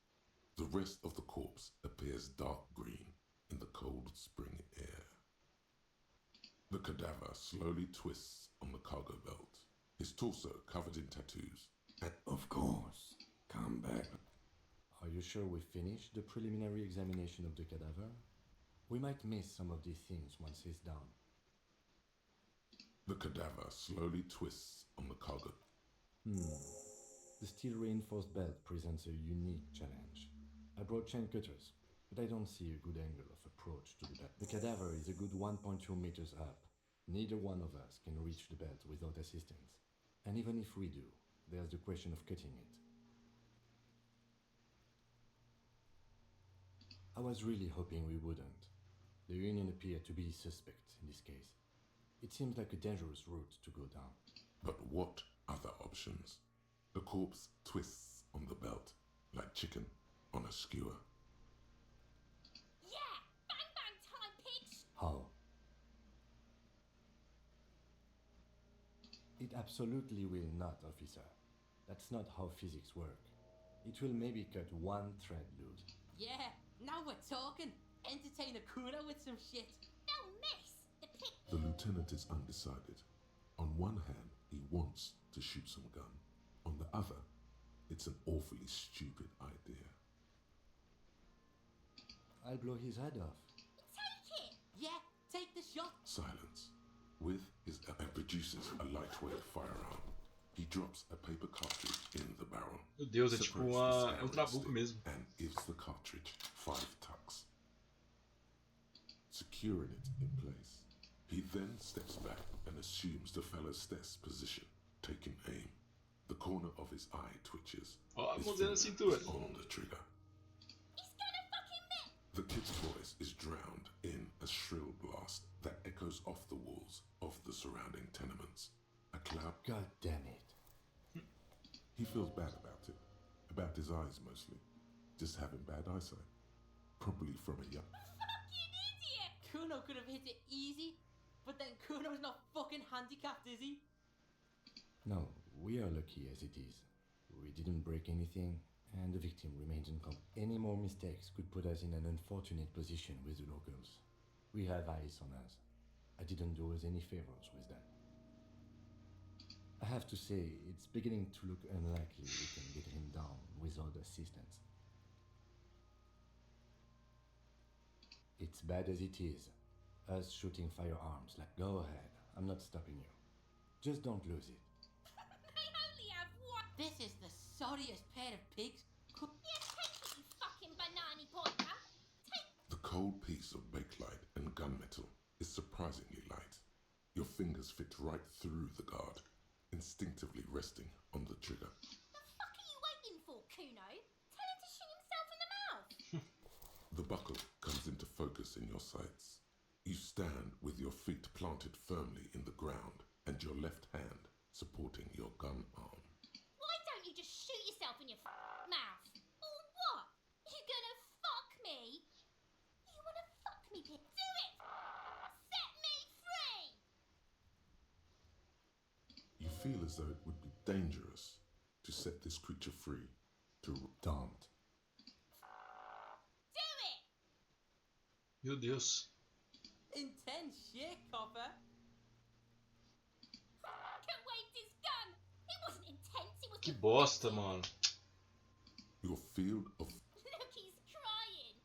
The rest of the corpse appears dark green in the cold spring air. The cadaver slowly twists on the cargo belt, his torso covered in tattoos, and Of course, come back. Are you sure we finished the preliminary examination of the cadaver? We might miss some of these things once he's down. the cadaver slowly twists on the cargo. The steel reinforced belt presents a unique challenge. I brought chain cutters, but I don't see a good angle of approach to the belt. The cadaver is a good 1.2 meters up. Neither one of us can reach the belt without assistance. And even if we do, there's the question of cutting it. I was really hoping we wouldn't. The Union appeared to be suspect in this case. It seems like a dangerous route to go down. But what other options? The corpse twists on the belt like chicken on a skewer. Yeah! Bang bang time, pigs! How? It absolutely will not, officer. That's not how physics work. It will maybe cut one thread loose. Yeah, now we're talking. Entertain a Cuno with some shit. No miss! The pig. The lieutenant is undecided. On one hand, he wants to shoot some gun. On the other, it's an awfully stupid idea. I'll blow his head off. Take it! Yeah, take the shot. Silence. With his and produces a lightweight firearm. He drops a paper cartridge in the barrel. Meu Deus, é tipo separates uma... the é um trabuco stick, mesmo. and gives the cartridge 5 tucks, securing it in place. He then steps back and assumes the fellow's stance position, taking aim. The corner of his eye twitches. Ó, a His mãozinha na finger cintura. is on the trigger. He's gonna fucking miss! The kid's voice is drowned in a shrill blast that echoes off the walls of the surrounding tenements. A cloud. God damn it. He feels bad about it. About his eyes mostly. Just having bad eyesight. Probably from a young... Fucking idiot! Cuno could have hit it easy, but then Cuno's not fucking handicapped, is he? No, we are lucky as it is. We didn't break anything, and the victim remains unconscious. Any more mistakes could put us in an unfortunate position with the locals. We have eyes on us. I didn't do us any favors with that. I have to say, it's beginning to look unlikely we can get him down without assistance. It's bad as it is. Us shooting firearms, like, go ahead. I'm not stopping you. Just don't lose it. They only have one. This is the sorriest pair of pigs. Yeah, take it, you fucking banana pointer. The cold piece of bakelite and gunmetal is surprisingly light. Your fingers fit right through the guard, instinctively resting on the trigger. The fuck are you waiting for, Cuno? Tell him to shoot himself in the mouth. The buckle comes into focus in your sights. You stand with your feet planted firmly in the ground and your left hand supporting your gun arm. Why don't you just shoot yourself in your mouth? Or what? You gonna fuck me? You wanna fuck me, pig? Do it! Set me free! You feel as though it would be dangerous to set this creature free. Don't. Do it! Meu Deus. Intense shit, copper. Fucking waved his gun! It wasn't intense, it was Que bosta, mano. Your field of Look, he's crying.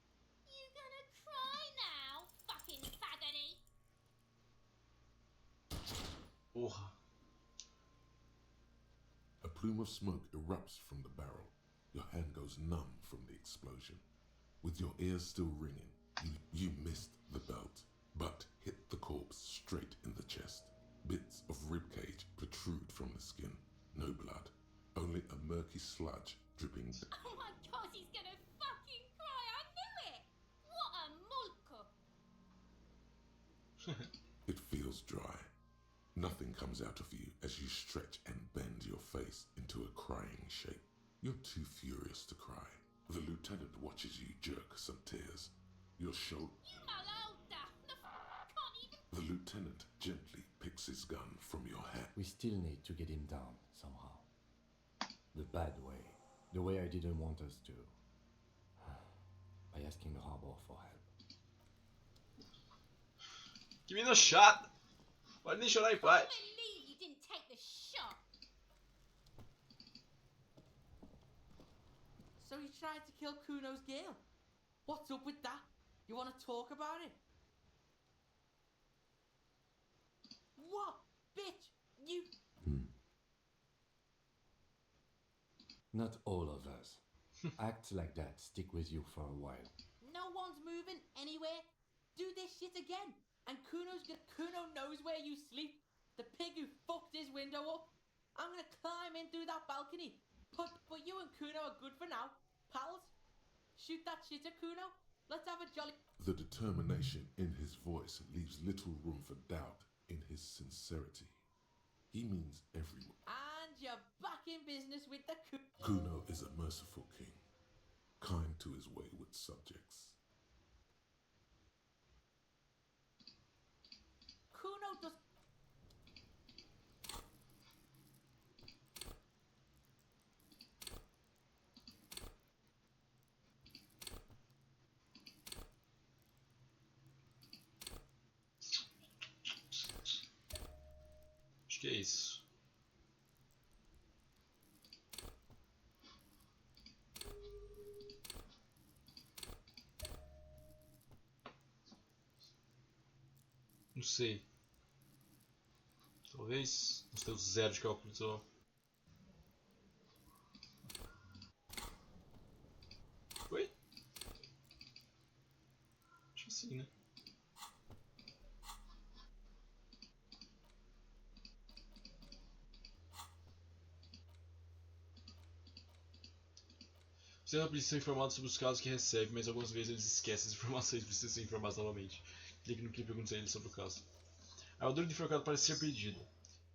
You gonna cry now, fucking faggoty? Porra. a plume of smoke erupts from the barrel. Your hand goes numb from the explosion. With your ears still ringing, you missed the belt, but hit the corpse straight in the chest. Bits of ribcage protrude from the skin. No blood, only a murky sludge dripping. Oh my god, he's gonna fucking cry, I knew it! What a mulka! It feels dry. Nothing comes out of you as you stretch and bend your face into a crying shape. You're too furious to cry. The lieutenant watches you jerk some tears. Your shoulder. You malolda! Can't even. The lieutenant gently picks his gun from your hand. We still need to get him down, somehow. The bad way. The way I didn't want us to. By asking the harbor for help. Que menino chato! Pode nem chorar em I paz. can't believe you didn't take the shot! So he tried to kill Cuno's girl. What's up with that? You want to talk about it? What? Bitch, you... Not all of us. Acts like that stick with you for a while. No one's moving anywhere. Do this shit again. And Cuno knows where you sleep. The pig who fucked his window up. I'm gonna climb in through that balcony. But you and Cuno are good for now. Pals, shoot that shit at Cuno. Let's have a jolly... The determination in his voice leaves little room for doubt in his sincerity. He means everyone. And you're back in business with the Cuno is a merciful king, kind to his wayward subjects. Cuno does... Acho que é isso. Não sei. Talvez. Vamos ter o zero de cálculo visual. Oi? Acho que sim, né? Você não precisa ser informado sobre os casos que recebe, mas algumas vezes eles esquecem as informações e precisam ser informados novamente. Clique no que pergunta a eles sobre o caso. A armadura do enforcado parece ser perdida.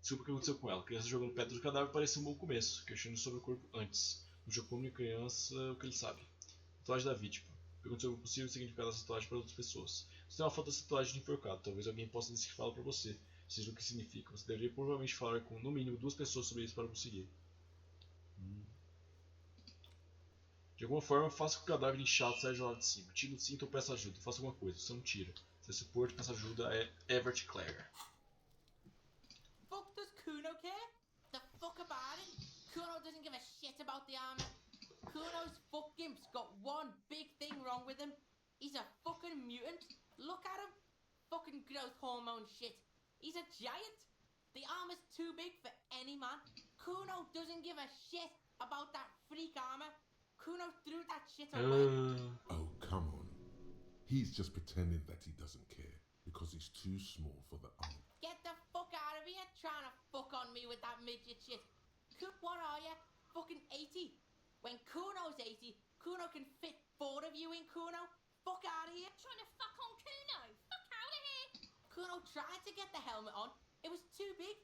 Desculpa o que aconteceu com ela. A criança jogando pedra do cadáver parece um bom começo, questionando sobre o corpo antes. No jogo como criança, o que ele sabe. Tatuagem da vítima. Pergunte sobre o possível significado dessa tatuagem para outras pessoas. Você tem uma foto dessa tatuagem do enforcado. Talvez alguém possa decifrá-la para você. Seja o que significa. Você deveria provavelmente falar com no mínimo 2 pessoas sobre isso para conseguir. De alguma forma, faça com que o cadáver inchado saia de lá de cima. Tire o cinto ou peça ajuda. Faça alguma coisa. Você não tira. Seu suporte peça ajuda é Everett Clare. Fuck does Cuno care? The fuck about it? Cuno doesn't give a shit about the armor. Cuno's fuck gimp's got one big thing wrong with him. He's a fucking mutant. Look at him. Fucking growth hormone shit. He's a giant. The armor's too big for any man. Cuno doesn't give a shit about that freak armor. Cuno threw that shit away. Oh, come on. He's just pretending that he doesn't care because he's too small for the armor. Get the fuck out of here trying to fuck on me with that midget shit. What are you? Fucking 80? When Cuno's 80, Cuno can fit 4 of you in Cuno. Fuck out of here. Trying to fuck on Cuno. Fuck out of here. Kuno tried to get the helmet on. It was too big.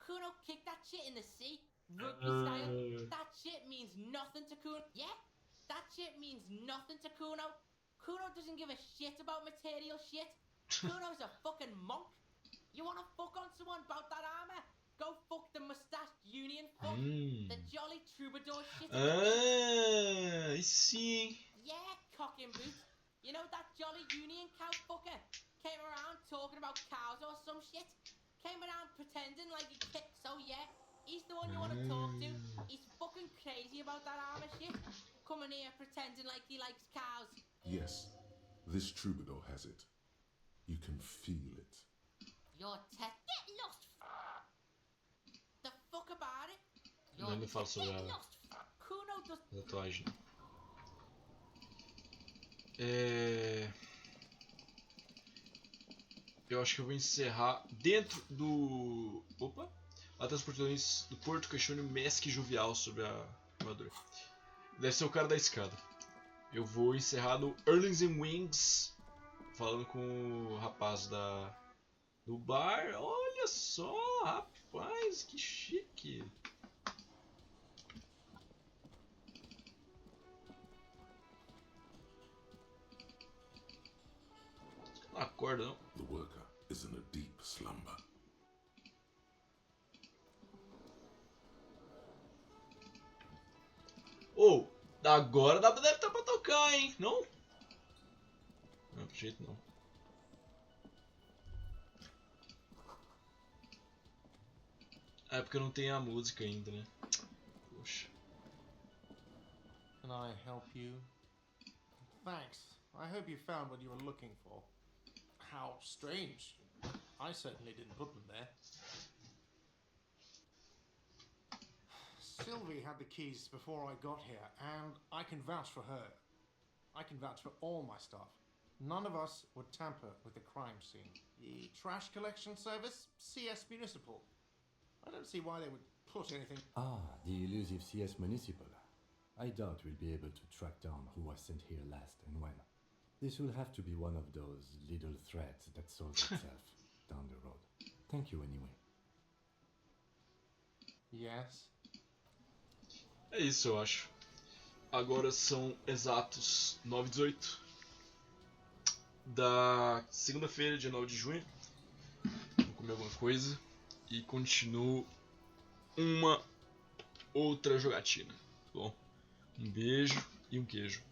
Kuno kicked that shit in the sea. Rugby style. That shit means nothing to Kuno. Yeah? That shit means nothing to Kuno. Kuno doesn't give a shit about material shit. Kuno's a fucking monk. You wanna fuck on someone about that armor? Go fuck the mustached union fuck. The jolly troubadour shit. Sim. Yeah, cock and boot. You know that jolly union cow fucker? Came around talking about cows or some shit. Came around pretending like he kicked. So yeah, he's the one you want to talk to. He's fucking crazy about that armor shit. Coming here pretending like he likes cows. Yes, this troubadour has it. You can feel it. Your get lost. The fuck about it? Não me fala sobre Cuno does. a tatuagem. Eu acho que eu vou encerrar dentro do... Opa! Até os portões do Porto Queixone Mesque Jovial sobre a armadura. Deve ser o cara da escada. Eu vou encerrar no Elysium Wings, falando com o rapaz do bar. Olha só, rapaz, que chique. Não acorda, não. The worker is in a deep slumber. Ou, agora deve estar pra tocar, hein? Não? Não, de jeito não. É porque não tem a música ainda, né? Poxa. Can I help you? Thanks. I hope you found what you were looking for. How strange. I certainly didn't put them there. Sylvie had the keys before I got here, and I can vouch for her. I can vouch for all my staff. None of us would tamper with the crime scene. The trash collection service, CS Municipal. I don't see why they would put anything... Ah, the elusive CS Municipal. I doubt we'll be able to track down who was sent here last and when. This will have to be one of those little threads that solves itself down the road. Thank you anyway. Yes? É isso, eu acho. Agora são exatos 9h18 da segunda-feira, dia 9 de junho. Vou comer alguma coisa e continuo uma outra jogatina. Bom, um beijo e um queijo.